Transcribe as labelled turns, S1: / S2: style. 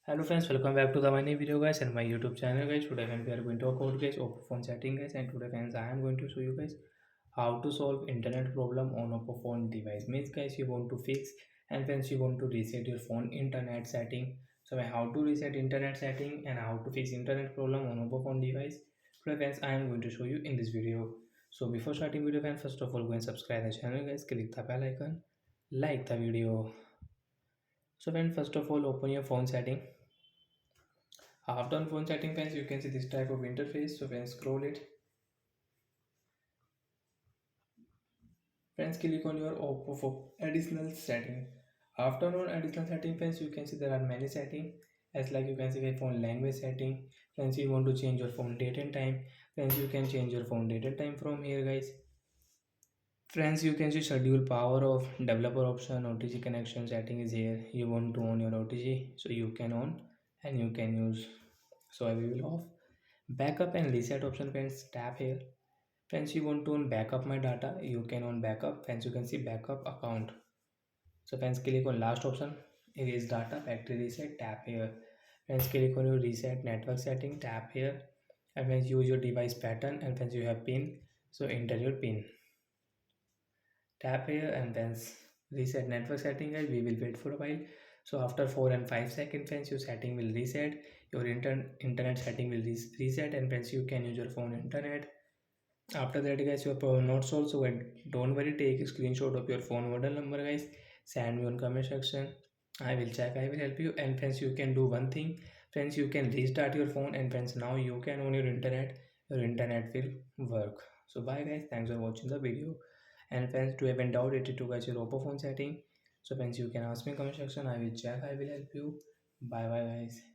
S1: Hello friends, welcome back to the my new video guys and my YouTube channel guys. Today friends, we are going to talk about guys Oppo phone setting guys, and today friends I am going to show you guys how to solve internet problem on Oppo phone device. Means guys you want to fix and friends you want to reset your phone internet setting. So how to reset internet setting and how to fix internet problem on Oppo phone device. Today friends I am going to show you in this video. So before starting video friends, first of all go and subscribe the channel guys, click the bell icon, like the video. So friends, first of all open your phone setting. After on phone setting friends, you can see this type of interface. So when scroll it, friends click on your Oppo for additional setting. After on additional setting friends, you can see there are many setting. As like you can see my phone language setting. Friends, you want to change your phone date and time. Friends, you can change your phone date and time from here guys. Friends, you can see schedule power of developer option. OTG connection setting is here. You want to on your OTG, so you can on and you can use. So I will off. Backup and reset option friends, tap here. Friends, you want to on backup my data, you can on backup. Friends, you can see backup account. So friends, click on last option, erase data, factory reset, tap here. Friends, click on your reset network setting, tap here. And friends, use your device pattern, and friends, you have pin, so enter your pin. Tap here and then reset network setting guys. We will wait for a while. So after 4 and 5 seconds friends, your setting will reset, your internet setting will reset, and friends you can use your phone internet. After that guys, your problem not solved, so don't worry, take a screenshot of your phone model number guys, send me on comment section. I will check, I will help you. And friends, you can do one thing. Friends, you can restart your phone, and friends now you can on your internet will work. So bye guys, thanks for watching the video. And friends, to have any doubt related to guys your Oppo phone setting, so friends you can ask me in comment section, I will check, I will help you. Bye bye guys.